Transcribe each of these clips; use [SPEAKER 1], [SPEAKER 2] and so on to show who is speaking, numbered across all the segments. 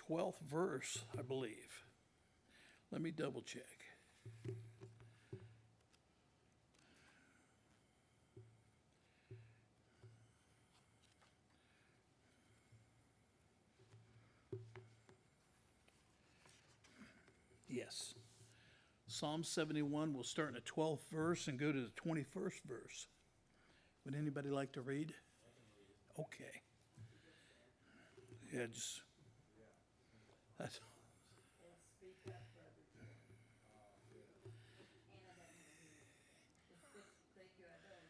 [SPEAKER 1] 12th verse, I believe. Let me double check. Yes. Psalm 71, we'll start in the 12th verse and go to the 21st verse. Would anybody like to read? Okay. Yeah, just, that's,
[SPEAKER 2] And speak up, brother Jim. Thank you, I don't.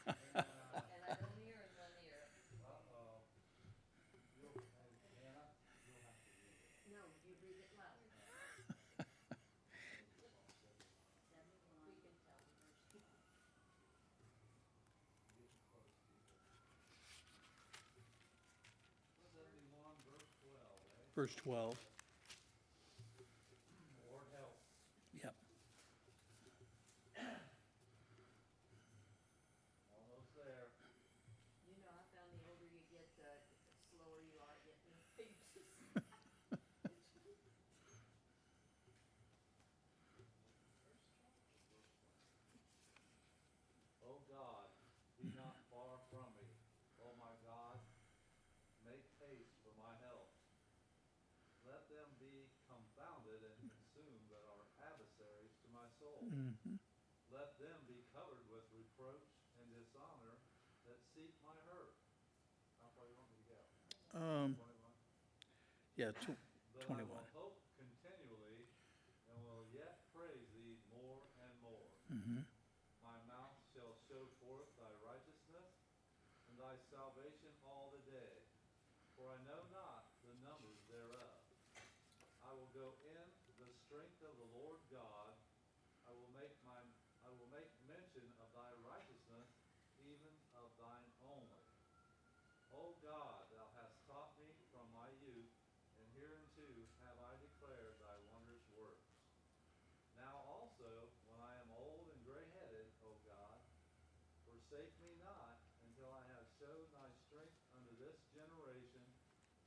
[SPEAKER 2] And I don't hear in one ear.
[SPEAKER 3] Uh-oh. Anna, you'll have to read it.
[SPEAKER 2] No, you read it loud. We can tell.
[SPEAKER 3] Getting close, people. 71, verse 12, eh?
[SPEAKER 1] verse 12.
[SPEAKER 3] Lord help.
[SPEAKER 1] Yep.
[SPEAKER 3] Almost there.
[SPEAKER 2] You know, I found the older you get, the slower you are getting the pages.
[SPEAKER 3] O God, be not far from me. O my God, make haste for my help. Let them be confounded and consumed that are adversaries to my soul.
[SPEAKER 1] Mm-hmm.
[SPEAKER 3] Let them be covered with reproach and dishonor that seek my hurt. How far you want me to go? 21.
[SPEAKER 1] Yeah,
[SPEAKER 3] But
[SPEAKER 1] 21.
[SPEAKER 3] I will hope continually and will yet praise thee more and more.
[SPEAKER 1] Mm-hmm.
[SPEAKER 3] My mouth shall show forth thy righteousness and thy salvation all the day. For I know not the numbers thereof. I will go in the strength of the Lord God. I will make mention of thy righteousness, even of thine only. O God, thou hast taught me from my youth, and hereunto have I declared thy wondrous works. Now also, when I am old and gray-headed, O God, forsake me not until I have showed thy strength unto this generation,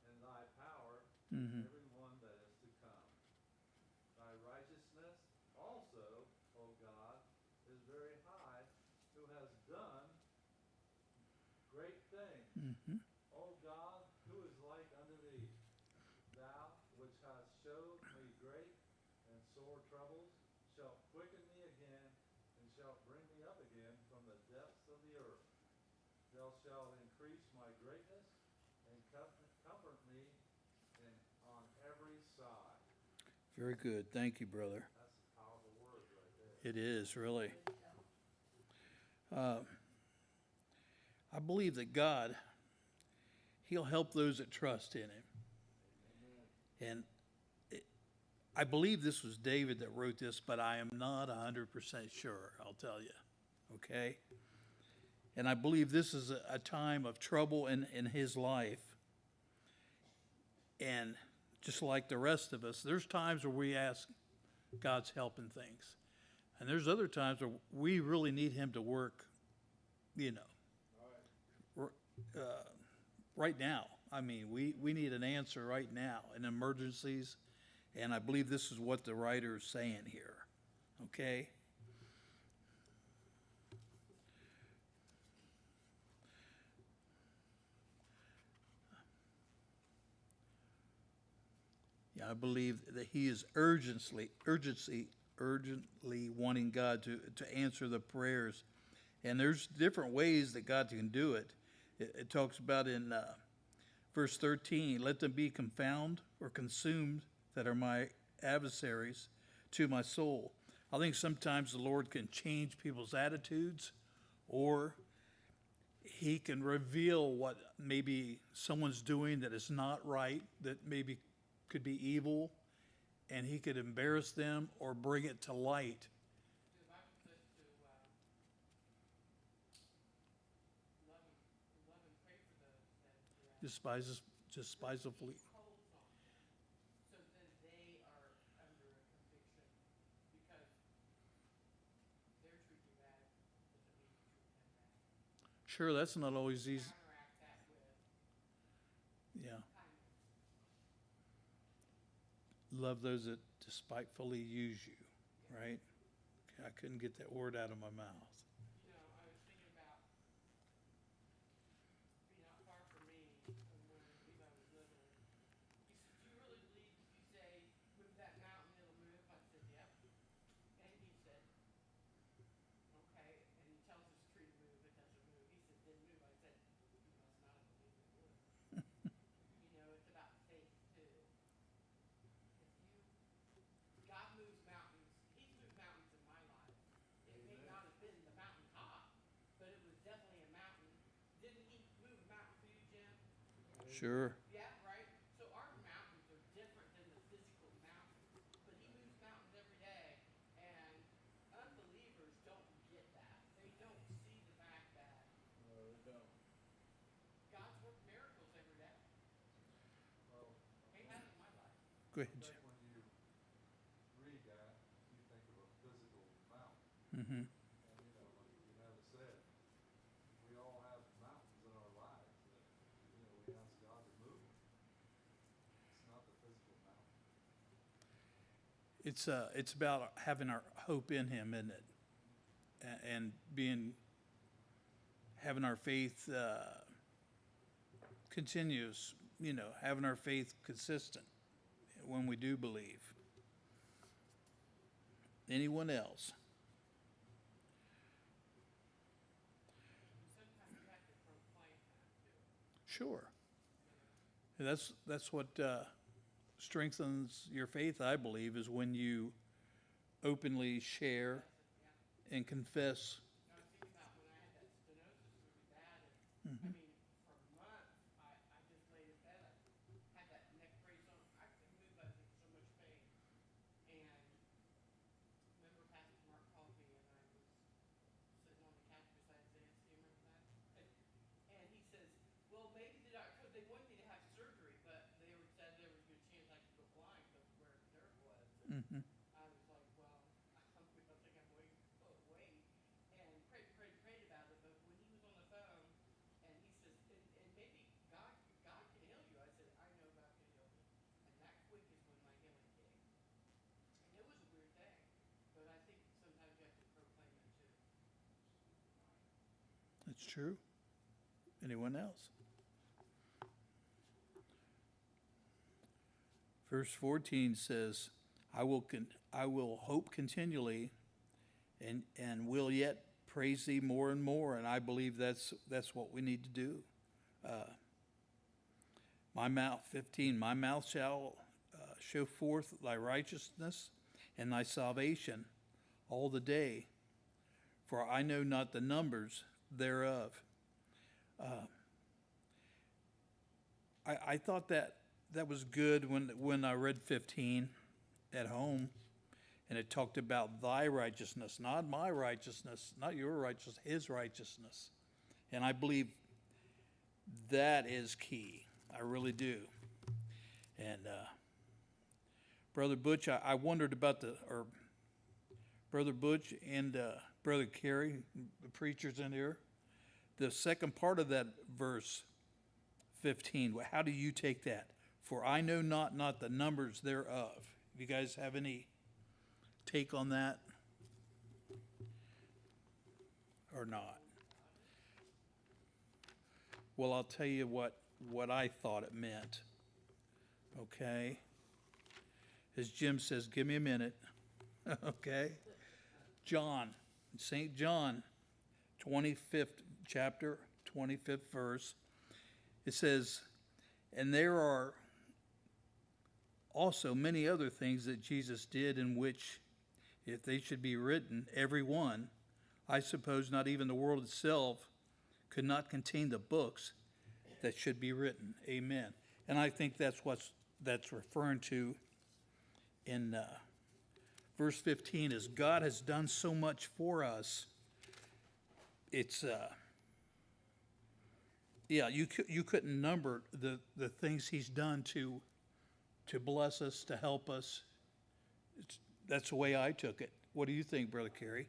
[SPEAKER 3] and thy power
[SPEAKER 1] Mm-hmm.
[SPEAKER 3] every one that is to come. Thy righteousness also, O God, is very high, who has done great things.
[SPEAKER 1] Mm-hmm.
[SPEAKER 3] O God, who is like unto thee? Thou, which hast showed me great and sore troubles, shalt quicken me again, and shalt bring me up again from the depths of the earth. Thou shalt increase my greatness, and comfort me on every side.
[SPEAKER 1] Very good. Thank you, brother.
[SPEAKER 3] That's a powerful word right there.
[SPEAKER 1] It is, really.
[SPEAKER 2] Good job.
[SPEAKER 1] I believe that God, He'll help those that trust in Him. And I believe this was David that wrote this, but I am not 100% sure, I'll tell you. Okay? And I believe this is a time of trouble in his life. And just like the rest of us, there's times where we ask God's help in things. And there's other times where we really need Him to work, you know, right now. I mean, we need an answer right now in emergencies. And I believe this is what the writer is saying here. Okay? Yeah, I believe that he is urgently wanting God to answer the prayers. And there's different ways that God can do it. It talks about in verse 13, let them be confounded or consumed that are my adversaries to my soul. I think sometimes the Lord can change people's attitudes, or He can reveal what maybe someone's doing that is not right, that maybe could be evil, and He could embarrass them or bring it to light.
[SPEAKER 4] The Bible says to love and pray for those that
[SPEAKER 1] Despisefully.
[SPEAKER 4] holds on, so that they are under a conviction because they're treating bad, doesn't mean you treat them bad.
[SPEAKER 1] Sure, that's not always easy.
[SPEAKER 4] Counteract that with
[SPEAKER 1] Yeah.
[SPEAKER 4] kindness.
[SPEAKER 1] love those that despitefully use you, right? I couldn't get that word out of my mouth.
[SPEAKER 4] You know, I was thinking about being not far from me when Levi was little. He said, "Do you really believe if you say move that mountain, it'll move?" I said, "Yep." And he said, "Okay." And he tells this tree to move, it doesn't move. He said, "Didn't move." I said, "You must not have believed it would." You know, it's about faith too. If you, God moves mountains. He's moved mountains in my life. It may not have been the mountaintop, but it was definitely a mountain. Didn't he move a mountain for you, Jim?
[SPEAKER 1] Sure.
[SPEAKER 4] Yeah, right? So our mountains are different than the physical mountains, but he moves mountains every day, and unbelievers don't get that. They don't see the fact that
[SPEAKER 3] No, they don't.
[SPEAKER 4] God's worked miracles every day.
[SPEAKER 3] Well,
[SPEAKER 4] He has in my life.
[SPEAKER 1] Go
[SPEAKER 3] I
[SPEAKER 1] ahead,
[SPEAKER 3] think when you read that, you think of a physical mountain.
[SPEAKER 1] Mm-hmm.
[SPEAKER 3] And, you know, like you have it said, we all have mountains in our lives that, you know, we ask God to move them. It's not the physical mountain.
[SPEAKER 1] It's about having our hope in Him, isn't it? And having our faith continuous, you know, having our faith consistent when we do believe. Anyone else?
[SPEAKER 4] And sometimes you have to proclaim that too.
[SPEAKER 1] Sure.
[SPEAKER 4] You know?
[SPEAKER 1] That's what strengthens your faith, I believe, is when you openly share
[SPEAKER 4] Yeah.
[SPEAKER 1] and confess.
[SPEAKER 4] I was thinking about when I had that stenosis really bad, and
[SPEAKER 1] Mm-hmm.
[SPEAKER 4] I mean, for months, I just laid in bed. I had that neck brace on. I couldn't move. I was in so much pain. And remember, Pastor Mark called me, and I was sitting on the couch beside Zance. Do you remember that? And he says, "Well, maybe the doctor, because they wanted me to have surgery, but they were said there was a good chance I could go blind because of where the nerve was." And
[SPEAKER 1] Mm-hmm.
[SPEAKER 4] I was like, "Well, I don't think I'm wait, and prayed about it." But when he was on the phone, and he says, and maybe God can heal you. I said, "I know God can heal me," and that quick is when my healing came. And it was a weird thing, but I think sometimes you have to proclaim it too.
[SPEAKER 1] That's true. Anyone else? Verse 14 says, I will hope continually and will yet praise thee more and more. And I believe that's what we need to do. My mouth, 15, my mouth shall show forth thy righteousness and thy salvation all the day, for I know not the numbers thereof. I thought that was good when I read 15 at home, and it talked about thy righteousness, not my righteousness, not your righteousness, his righteousness. And I believe that is key. I really do. And Brother Butch, I wondered about Brother Butch and Brother Kerry, the preachers in here, the second part of that verse 15. How do you take that? For I know not the numbers thereof. You guys have any take on that? Or not? Well, I'll tell you what I thought it meant. Okay? As Jim says, give me a minute. Okay? John, St. John, 25th chapter, 25th verse. It says, and there are also many other things that Jesus did, in which, if they should be written, every one, I suppose not even the world itself could not contain the books that should be written. Amen. And I think that's referring to in verse 15 is God has done so much for us. It's you couldn't number the things he's done to bless us, to help us. That's the way I took it. What do you think, Brother Kerry?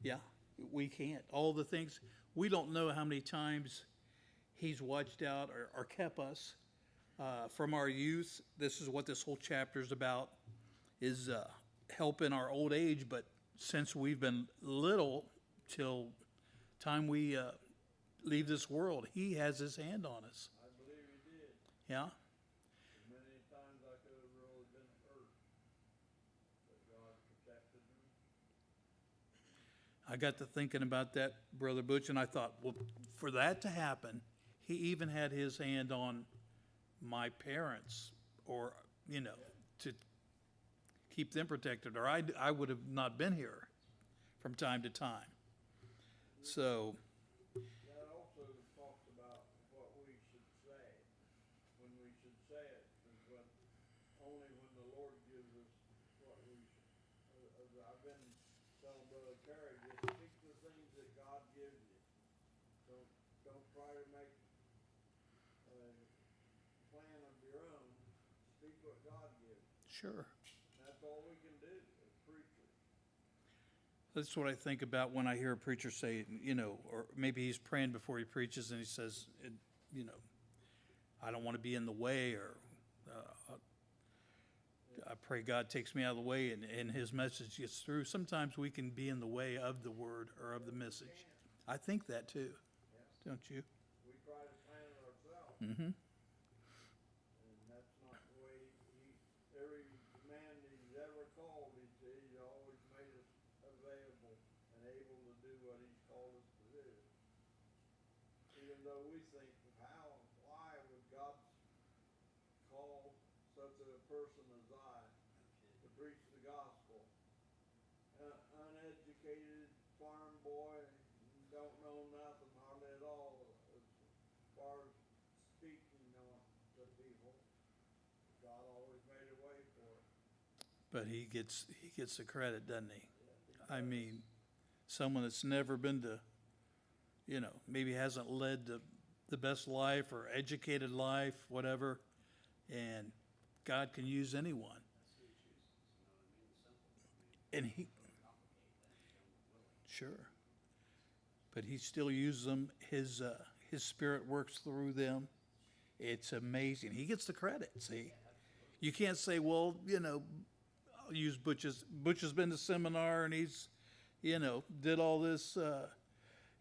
[SPEAKER 1] Yeah, we can't. All the things, we don't know how many times he's watched out or kept us. from our youth. This is what this whole chapter is about, is help in our old age. But since we've been little till time we leave this world, he has his hand on us.
[SPEAKER 3] I believe he did.
[SPEAKER 1] Yeah.
[SPEAKER 3] Many times I could have really been hurt, but God protected me.
[SPEAKER 1] I got to thinking about that, Brother Butch, and I thought, well, for that to happen, he even had his hand on my parents, or, to keep them protected, or I would have not been here from time to time. So,
[SPEAKER 3] That also talks about what we should say, when we should say it, is only when the Lord gives us what we should. As I've been telling Brother Terry, just speak the things that God gives you. Don't try to make a plan of your own. Speak what God gives you.
[SPEAKER 1] sure.
[SPEAKER 3] That's all we can do as preachers.
[SPEAKER 1] That's what I think about when I hear a preacher say, or maybe he's praying before he preaches and he says, I don't want to be in the way, or I pray God takes me out of the way and his message gets through. Sometimes we can be in the way of the word or of the message. I think that too, don't you?
[SPEAKER 3] We try to plan it ourselves.
[SPEAKER 1] Mm-hmm.
[SPEAKER 3] And that's not the way every man that he's ever called, he's always made us available and able to do what he's called us to do. Even though we think, why would God call such a person as I to preach the gospel? Uneducated farm boy, don't know nothing hardly at all as far as speaking to people. God always made a way for it.
[SPEAKER 1] But he gets the credit, doesn't he? I mean, someone that's never been to, maybe hasn't led the best life or educated life, whatever, and God can use anyone. And sure, but he still uses them. His spirit works through them. It's amazing. He gets the credit. See, you can't say, well, I'll use Butch's. Butch has been to seminar and he's, did all this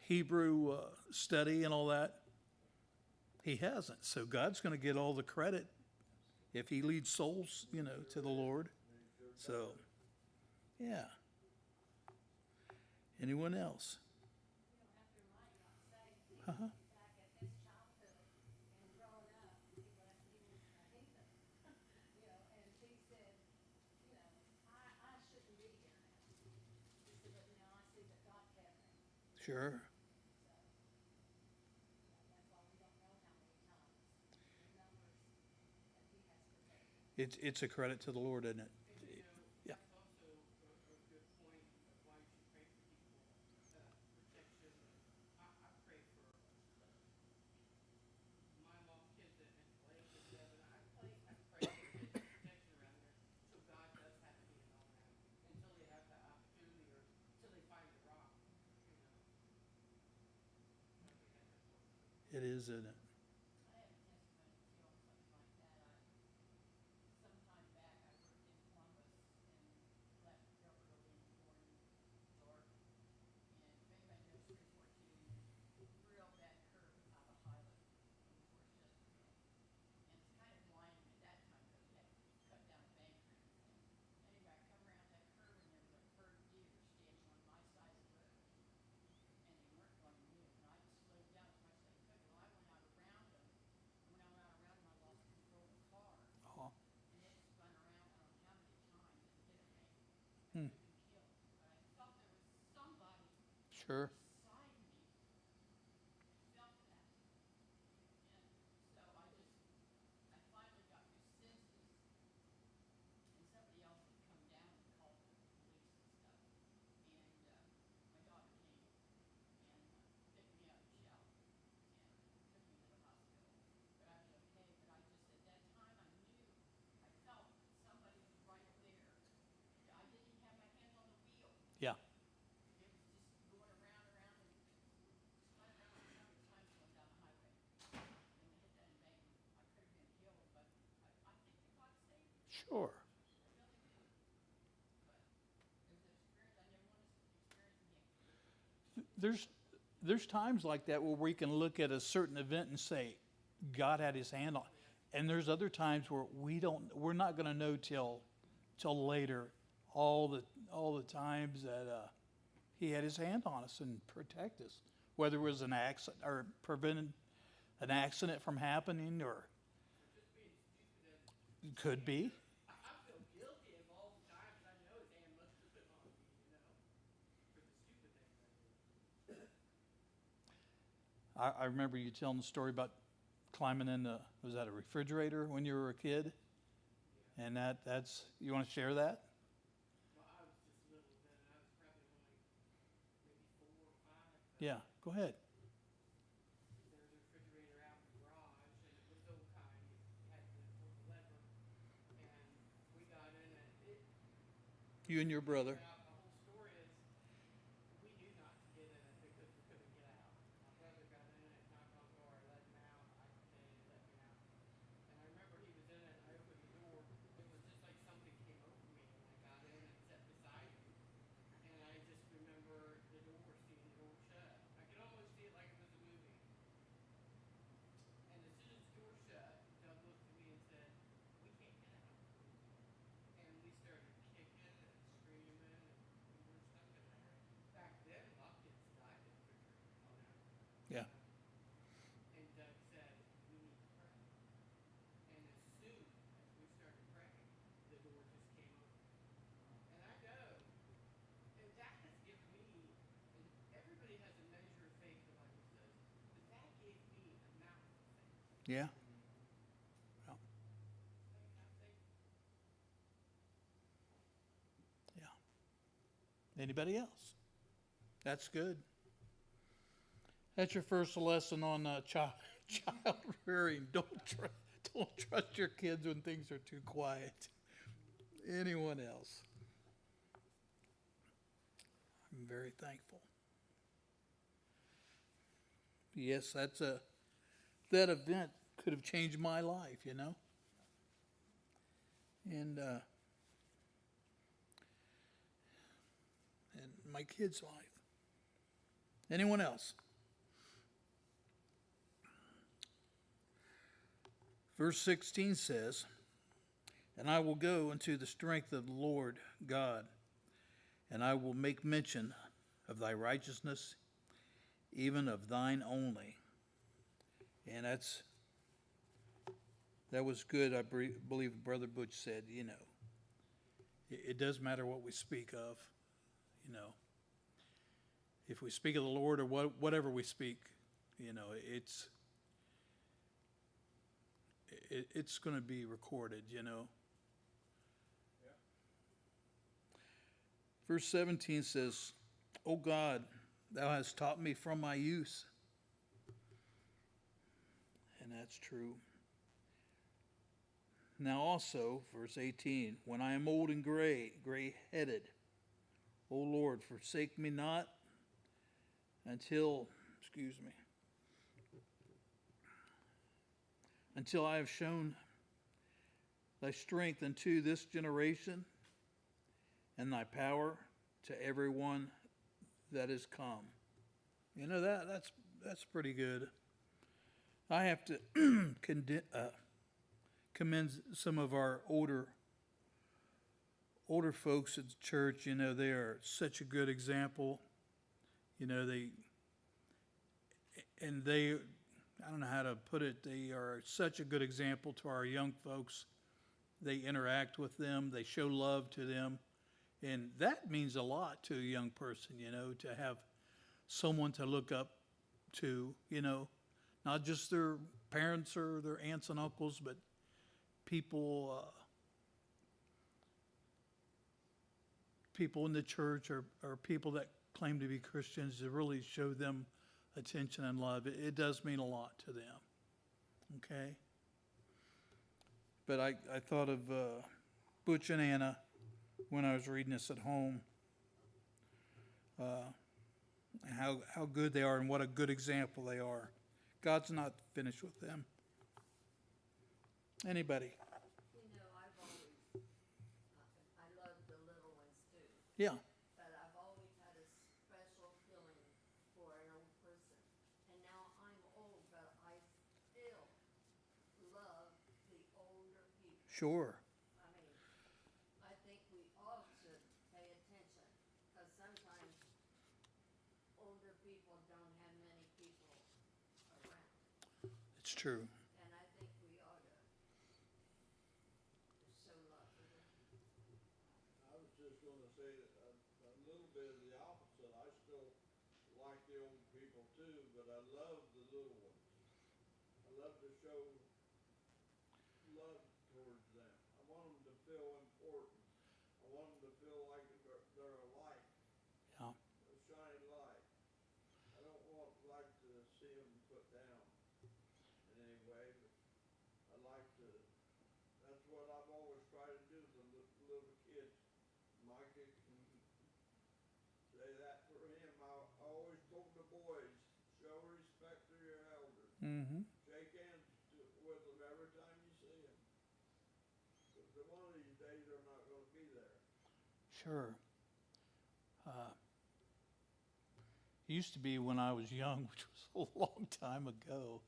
[SPEAKER 1] Hebrew study and all that. He hasn't. So God's going to get all the credit if he leads souls, to the Lord. So, yeah. Anyone else?
[SPEAKER 2] After Mike got saved,
[SPEAKER 1] Uh-huh.
[SPEAKER 2] back at his childhood and growing up, he left, he was a heathen. And he said, I shouldn't be here now. He said, but now I see that God kept me.
[SPEAKER 1] Sure.
[SPEAKER 2] So, that's all. We don't know how many times, the numbers that he has protected.
[SPEAKER 1] It's a credit to the Lord, isn't it? Yeah.
[SPEAKER 4] That's also a good point of why you should pray for people, protection. I pray for my lost kids and Blake and Devin. I pray for his protection around there, so God does have a hand on them until they have that opportunity or until they find the rock. I think that's important.
[SPEAKER 1] It is, isn't it?
[SPEAKER 2] I have a testimony too on something like that. Some time back, I worked in Columbus and left Gilbertville being born in Georgia. And if anybody knows 342, there's a real bad curve out of Highland towards Chesterfield. And it's kind of blinding at that time because you had to cut down a bank or anything. Anyway, I come around that curve and there was a herd of deer standing on my side of the road. And they weren't going to move. And I just slowed down as much as I could. Well, I went out around them. And when I went out around them, I lost control of the car.
[SPEAKER 1] Oh,
[SPEAKER 2] And it spun around, I don't know how many times, and hit a man.
[SPEAKER 1] Hmm.
[SPEAKER 2] I couldn't kill him, but I felt there was somebody
[SPEAKER 1] sure.
[SPEAKER 2] beside me. I felt that. And so I finally got my senses, and somebody else had come down and called the police and stuff. And my daughter came and picked me up. She out and took me to the hospital. But I was okay. But I just at that time I knew, I felt that somebody was right there. I didn't even have my hands on the wheel.
[SPEAKER 1] Yeah.
[SPEAKER 2] It was just going around and
[SPEAKER 1] Sure. There's times like that where we can look at a certain event and say, God had his hand on. And there's other times where we're not going to know till later all the times that he had his hand on us and protect us, whether it was an accident or prevented an accident from happening, or
[SPEAKER 4] Just being stupid and
[SPEAKER 1] it could be.
[SPEAKER 4] I feel guilty of all the times I know his hand must have been on me, you know, for the stupid things I did.
[SPEAKER 1] I remember you telling the story about climbing in was that a refrigerator when you were a kid? And that's, you want to share that?
[SPEAKER 4] Well, I was just little then, and I was probably only maybe 4 or 5.
[SPEAKER 1] Yeah, go ahead.
[SPEAKER 4] There was a refrigerator out in the garage, and it was the old kind. You had to pull the lever, and we got in it.
[SPEAKER 1] You and your brother.
[SPEAKER 4] The whole story is we knew not to get in it because we couldn't get out. My brother got in it, knocked on the door, I let him out. I could say he let me out. And I remember he was in it, and I opened the door. It was just like something came over me, and I got in and sat beside him. And I just remember seeing the door shut. I could almost see it like it was a movie. And as soon as the door shut, Doug looked at me and said, "We can't get out." And we started kicking and screaming, and we were stuck in there. Back then, a lot of kids died in the refrigerator, you know.
[SPEAKER 1] Yeah.
[SPEAKER 4] And Doug said, "We need to pray." And as soon as we started praying, the door just came open. And I know, and that has given me, and everybody has a measure of faith, the Bible says, but that gave me a mountain of faith.
[SPEAKER 1] Yeah. Well,
[SPEAKER 4] I'm thankful.
[SPEAKER 1] yeah. Anybody else? That's good. That's your first lesson on child rearing. Don't trust your kids when things are too quiet. Anyone else? I'm very thankful. Yes, that event could have changed my life, you know. And my kids' life. Anyone else? Verse 16 says, "And I will go into the strength of the Lord God, and I will make mention of thy righteousness, even of thine only." And that was good. I believe Brother Butch said, you know, it does matter what we speak of, you know. If we speak of the Lord or whatever we speak, you know, it's going to be recorded, you know.
[SPEAKER 3] Yeah.
[SPEAKER 1] Verse 17 says, "O God, thou hast taught me from my youth." And that's true. Now also, verse 18, "When I am old and gray-headed, O Lord, forsake me not until I have shown thy strength unto this generation, and thy power to everyone that is come." You know, that's pretty good. I have to commend some of our older folks at the church. You know, they are such a good example. You know, I don't know how to put it, they are such a good example to our young folks. They interact with them, they show love to them, and that means a lot to a young person, you know, to have someone to look up to, you know, not just their parents or their aunts and uncles, but people in the church or people that claim to be Christians, to really show them attention and love. It does mean a lot to them. Okay? But I thought of Butch and Anna when I was reading this at home. How good they are and what a good example they are. God's not finished with them. Anybody?
[SPEAKER 2] You know, I've always
[SPEAKER 1] Yeah,
[SPEAKER 5] But I've always had a special feeling for an old person. And now I'm old, but I still love the older people.
[SPEAKER 1] sure.
[SPEAKER 5] I mean, I think we all should pay attention, because sometimes older people don't have many people around.
[SPEAKER 1] It's true.
[SPEAKER 5] And I think we ought to show love for them.
[SPEAKER 3] I was just gonna say that a little bit of the opposite. I still like the old people too, but I love the little ones. I love to show love towards them. I want them to feel important. I want them to feel like they're a light,
[SPEAKER 1] Yeah,
[SPEAKER 3] a shining light. I don't like to see them put down in any way, but I like to, that's what I've always tried to do, the little kids. Micah can say that for him. I always told the boys, show respect to your elders.
[SPEAKER 1] mm-hmm,
[SPEAKER 3] Shake hands with them every time you see them. Because one of these days they're not going to be there.
[SPEAKER 1] sure. It used to be when I was young, which was a long time ago,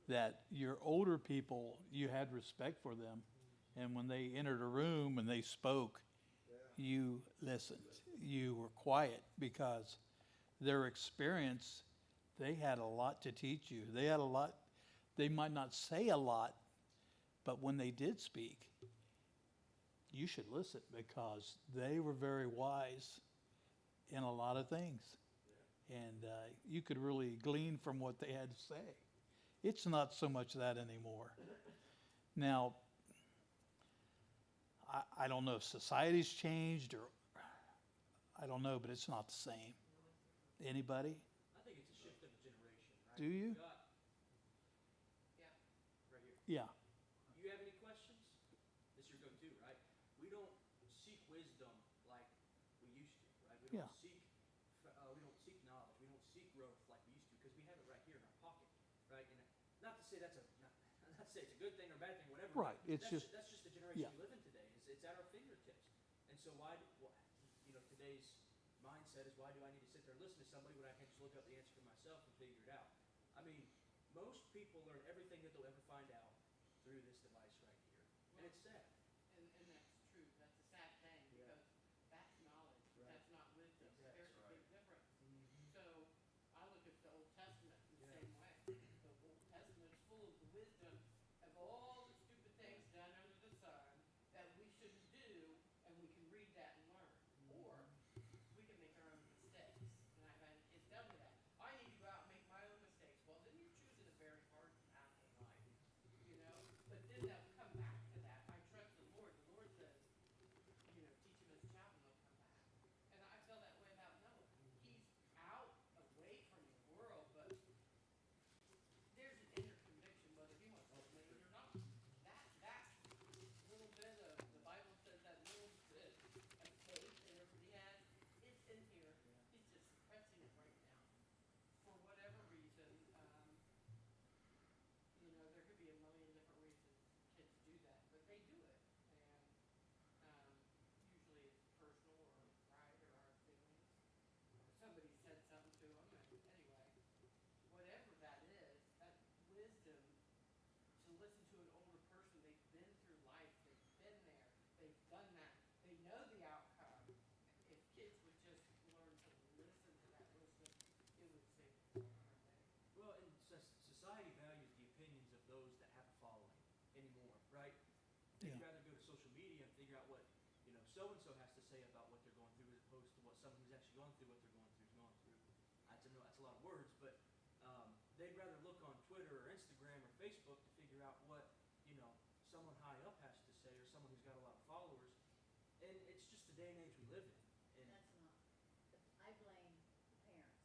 [SPEAKER 1] that your older people, you had respect for them. And when they entered a room and they spoke,
[SPEAKER 3] Yeah.
[SPEAKER 1] you listened. You were quiet because their experience, they had a lot to teach you. They had a lot, they might not say a lot, but when they did speak, you should listen because they were very wise in a lot of things. And you could really glean from what they had to say. It's not so much that anymore. Now, I don't know if society's changed or I don't know, but it's not the same. Anybody?
[SPEAKER 6] I think it's a shift of a generation, right?
[SPEAKER 1] Do you?
[SPEAKER 6] We've got-
[SPEAKER 4] Yeah.
[SPEAKER 6] right here.
[SPEAKER 1] Yeah,
[SPEAKER 6] You have any questions? This is your go-to, right? We don't seek wisdom like we used to, right? We don't
[SPEAKER 1] Yeah.
[SPEAKER 6] seek knowledge. We don't seek growth like we used to because we have it right here in our pocket, right? And not to say not to say it's a good thing or bad thing, whatever.
[SPEAKER 1] Right,
[SPEAKER 6] but
[SPEAKER 1] it's just-
[SPEAKER 6] that's just the generation
[SPEAKER 1] yeah.
[SPEAKER 6] we live in today. It's at our fingertips. And so today's mindset is why do I need to sit there and listen to somebody when I can just look up the answer for myself and figure it out? I mean, most people learn everything that they'll ever find out through this device right here. And it's sad.
[SPEAKER 4] And that's true, that's a sad thing,
[SPEAKER 6] Yeah.
[SPEAKER 4] because that's knowledge,
[SPEAKER 6] Right.
[SPEAKER 4] that's not wisdom,
[SPEAKER 6] Exactly.
[SPEAKER 4] there's a big difference. So, I look at the Old Testament in the
[SPEAKER 6] Yeah.
[SPEAKER 4] same way. The Old Testament's full of the wisdom of all the stupid things done under the sun that we shouldn't do, and we can read that and learn. Or, we can make our own mistakes, and I've had kids tell me that. I need to go out and make my own mistakes. Well, then you're choosing a very hard path in life, you know? But then that will come back to that. I trust the Lord. The Lord says, teach him his child and they'll come back. And I feel that way about Noah. He's out away from the world, but there's an inner conviction whether he wants to believe it or not. That little bit of, the Bible says that little bit of faith that everybody has, it's in here. He's just suppressing it right now. For whatever reason, there could be a million different reasons kids do that, but they do it. And usually it's personal or pride or our feelings. Or somebody said something to them, and anyway, whatever that is, that wisdom to listen to an older person, they've been through life, they've been there, they've done that, they know the outcome. If kids would just learn to listen to that wisdom, it would save the world, I think.
[SPEAKER 6] Well, and society values the opinions of those that have a following anymore, right? They'd
[SPEAKER 1] Yeah.
[SPEAKER 6] rather go to social media and figure out what, so-and-so has to say about what they're going through as opposed to what someone who's actually gone through what they're going through is going through. I know that's a lot of words, but they'd rather look on Twitter or Instagram or Facebook to figure out what, someone high up has to say or someone who's got a lot of followers. And it's just the day and age we live in. And
[SPEAKER 5] That's not, I blame parents,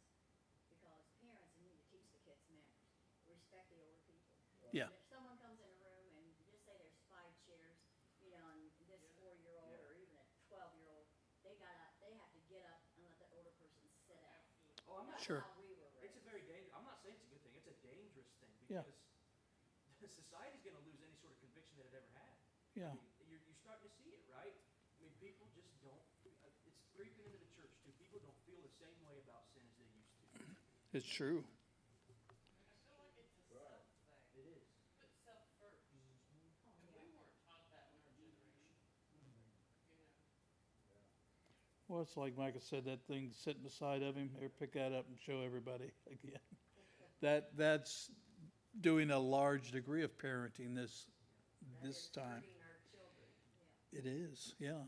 [SPEAKER 5] because parents need to teach the kids manners, respect the older people.
[SPEAKER 1] Yeah.
[SPEAKER 5] If someone comes in a room and just say there's 5 chairs, and this 4-year-old
[SPEAKER 6] Yeah.
[SPEAKER 5] or even a 12-year-old, they have to get up and let the older person sit down.
[SPEAKER 4] Absolutely.
[SPEAKER 6] oh, I'm not
[SPEAKER 5] That's
[SPEAKER 1] Sure.
[SPEAKER 5] how we were
[SPEAKER 6] It's
[SPEAKER 5] raised.
[SPEAKER 6] a very dangerous. I'm not saying it's a good thing. It's a dangerous thing
[SPEAKER 1] Yeah.
[SPEAKER 6] because society's going to lose any sort of conviction that it ever had.
[SPEAKER 1] Yeah.
[SPEAKER 6] I mean, you're starting to see it, right? I mean, people just don't. It's creeping into the church too. People don't feel the same way about sin as they used to.
[SPEAKER 1] It's true.
[SPEAKER 4] I feel like it's a self thing.
[SPEAKER 6] It is.
[SPEAKER 4] Put self first. And we weren't taught that in our generation. You know?
[SPEAKER 1] Well, it's like Micah said, that thing sitting beside of him, here, pick that up and show everybody again. That's doing a large degree of parenting this
[SPEAKER 5] That is
[SPEAKER 1] time.
[SPEAKER 5] hurting our children, yeah.
[SPEAKER 1] It is, yeah.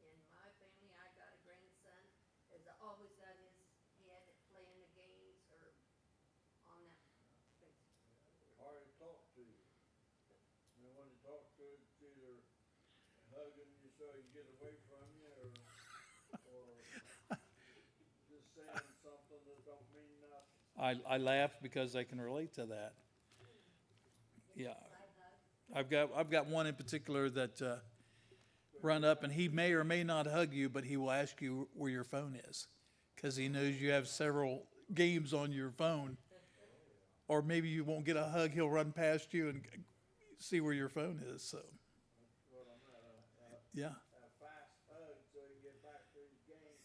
[SPEAKER 5] In my family, I got a grandson, has always got his head playing the games or on that.
[SPEAKER 7] Hard to talk to. And when you talk to it, it's either hugging you so he can get away from you or just saying something that don't mean nothing.
[SPEAKER 1] I laugh because I can relate to that. Yeah.
[SPEAKER 5] Side hug.
[SPEAKER 1] I've got one in particular that run up and he may or may not hug you, but he will ask you where your phone is because he knows you have several games on your phone. Or maybe you won't get a hug, he'll run past you and see where your phone is. So,
[SPEAKER 7] That's what I'm at,
[SPEAKER 1] yeah,
[SPEAKER 7] a fast hug so he can get back to his game,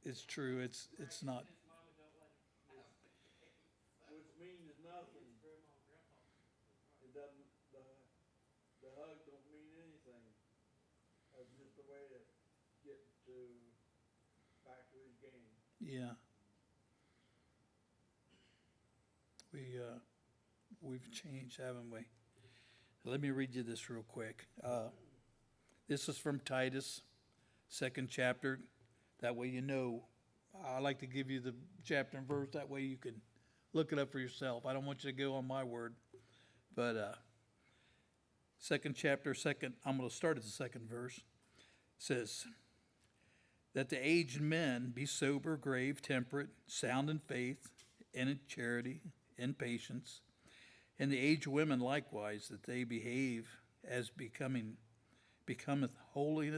[SPEAKER 1] it's true. It's not.
[SPEAKER 4] His mama don't let him have the games.
[SPEAKER 7] which means nothing.
[SPEAKER 4] His grandma and grandpa.
[SPEAKER 7] It doesn't, the hug don't mean anything. That's just a way to get to back to his game.
[SPEAKER 1] Yeah. We've changed, haven't we? Let me read you this real quick. This is from Titus, 2nd chapter. That way you know. I like to give you the chapter and verse. That way you can look it up for yourself. I don't want you to go on my word. But 2nd chapter, I'm going to start at the 2nd verse. It says, that the aged men be sober, grave, temperate, sound in faith, and in charity, in patience, and the aged women likewise, that they behave as becometh holy,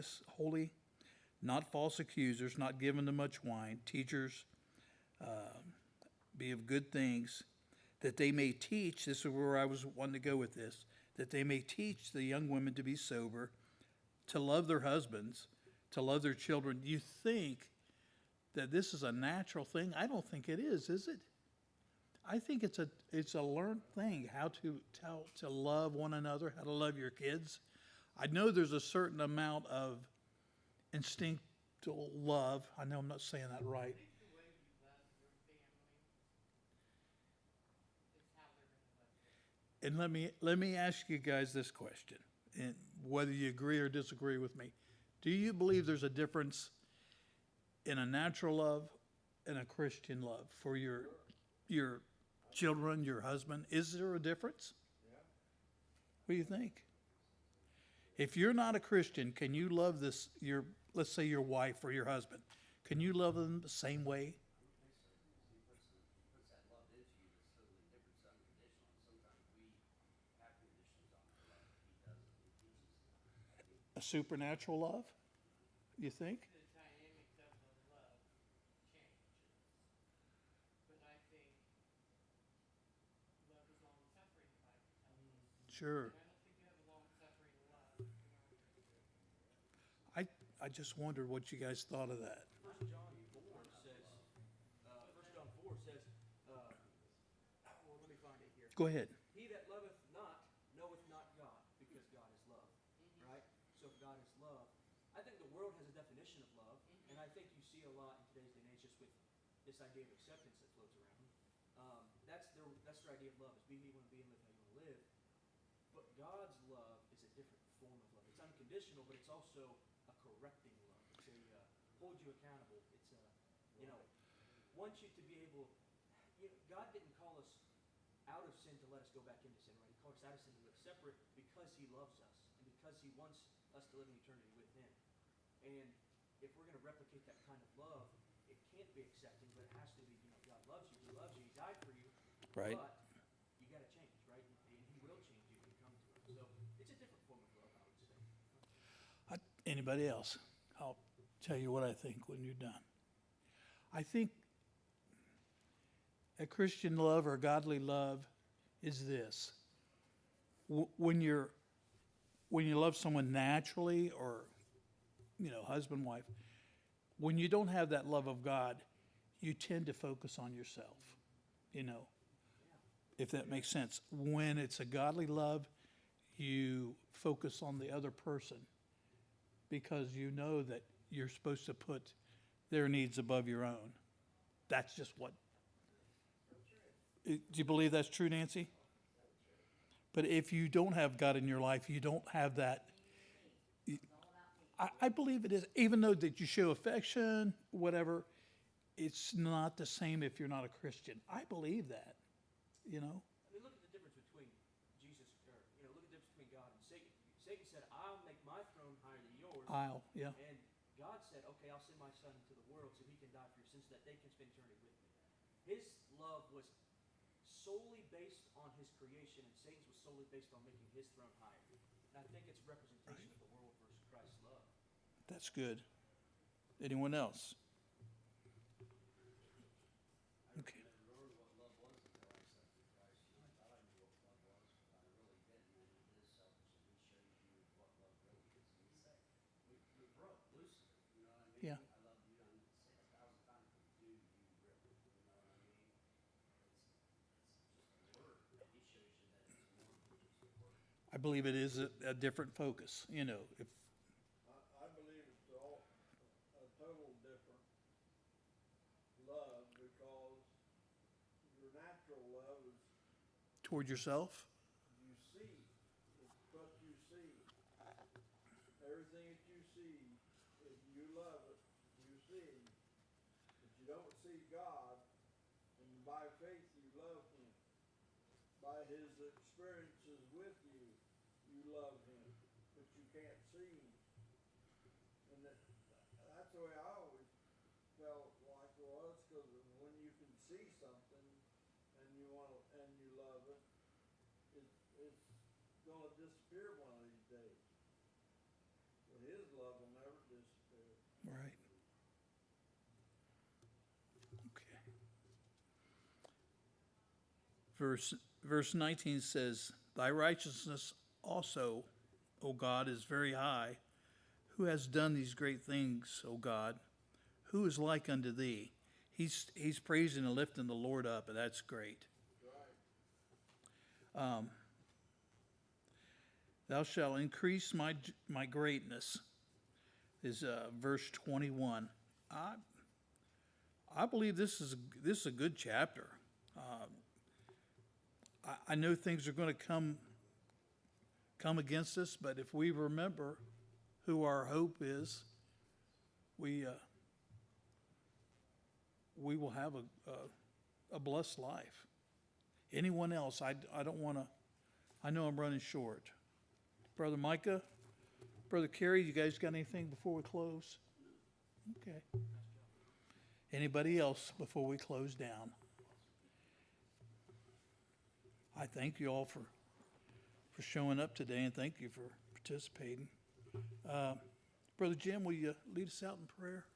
[SPEAKER 1] not false accusers, not given to much wine, teachers, be of good things, that they may teach, this is where I was wanting to go with this, that they may teach the young women to be sober, to love their husbands, to love their children. You think that this is a natural thing? I don't think it is it? I think it's a learned thing, how to love one another, how to love your kids. I know there's a certain amount of instinctual love. I know I'm not saying that right.
[SPEAKER 4] I think the way you love your family is how they're gonna love you.
[SPEAKER 1] And let me ask you guys this question, and whether you agree or disagree with me. Do you believe there's a difference in a natural love and a Christian love for your children, your husband? Is there a difference?
[SPEAKER 7] Yeah.
[SPEAKER 1] What do you think? If you're not a Christian, can you love let's say your wife or your husband? Can you love them the same way?
[SPEAKER 8] Puts that love into you that's totally different. It's unconditional. Sometimes we have conditions on our love. He doesn't. He teaches.
[SPEAKER 1] A supernatural love? You think?
[SPEAKER 4] The dynamics of the love changes. But I think love is long suffering, the Bible tells us.
[SPEAKER 1] Sure.
[SPEAKER 4] And I don't think you have a long suffering love, you know.
[SPEAKER 1] I just wondered what you guys thought of that.
[SPEAKER 6] 1 John 4 says, well, let me find it here.
[SPEAKER 1] Go ahead.
[SPEAKER 6] He that loveth not knoweth not God, because God is love, right? So if God is love, I think the world has a definition of love, and I think you see a lot in today's day and age just with this idea of acceptance that floats around. That's their idea of love, is be who you want to be and live how you want to live. But God's love is a different form of love. It's unconditional, but it's also a correcting love. It's a hold you accountable. It's wants you to be able. God didn't call us out of sin to let us go back into sin, right? He called us out of sin to live separate because He loves us and because He wants us to live in eternity with Him. And if we're going to replicate that kind of love, it can't be accepting, but it has to be. God loves you. He loves you. He died for you.
[SPEAKER 1] Right.
[SPEAKER 6] But you got to change, right? And He will change you if you come to Him. So it's a different form of love, I would say.
[SPEAKER 1] Anybody else? I'll tell you what I think when you're done. I think a Christian love or godly love is this. When you love someone naturally, or husband, wife, when you don't have that love of God, you tend to focus on yourself, you know, if that makes sense. When it's a godly love, you focus on the other person because you know that you're supposed to put their needs above your own. That's just what. Do you believe that's true, Nancy? But if you don't have God in your life, you don't have that. I believe it is, even though that you show affection, whatever, it's not the same if you're not a Christian. I believe that, you know.
[SPEAKER 6] I mean, look at the difference between Jesus, or, look at the difference between God and Satan. Satan said, I'll make my throne higher than yours.
[SPEAKER 1] Yeah.
[SPEAKER 6] And God said, okay, I'll send my son into the world so he can die for your sins so that they can spend eternity with me. His love was solely based on his creation, and Satan's was solely based on making his throne higher. And I think it's a representation of the world versus Christ's love.
[SPEAKER 1] That's good. Anyone else? Okay.
[SPEAKER 8] I never learned what love was until I accepted Christ. I thought I knew what love was, but I really didn't. And it is selfish. And he shows you what love really is. And he said, we broke Lucifer. You know what I mean?
[SPEAKER 1] Yeah.
[SPEAKER 8] I love you. I'm going to say 1,000 times, but do you really? You know what I mean? It's just a word. And he shows you that it's more than just a word.
[SPEAKER 1] I believe it is a different focus, you know. If
[SPEAKER 7] I believe it's all a total different love because your natural love is
[SPEAKER 1] toward yourself,
[SPEAKER 7] you see. It's what you see. Everything that you see, if you love it, you see. But you don't see God, and by faith you love Him. By His experiences with you, you love Him, but you can't see Him. And that's the way I always felt like it was, because when you can see something and you love it, it's gonna disappear one of these days. But His love will never disappear.
[SPEAKER 1] right? Okay. Verse 19 says, Thy righteousness also, O God, is very high. Who has done these great things, O God? Who is like unto thee? He's praising and lifting the Lord up, and that's great.
[SPEAKER 7] Right.
[SPEAKER 1] Thou shalt increase my greatness, is verse 21. I believe this is a good chapter. I know things are going to come against us, but if we remember who our hope is, we will have a blessed life. Anyone else? I don't want to. I know I'm running short. Brother Micah, Brother Kerry, you guys got anything before we close? Okay. Anybody else before we close down? I thank you all for showing up today, and thank you for participating. Brother Jim, will you lead us out in prayer?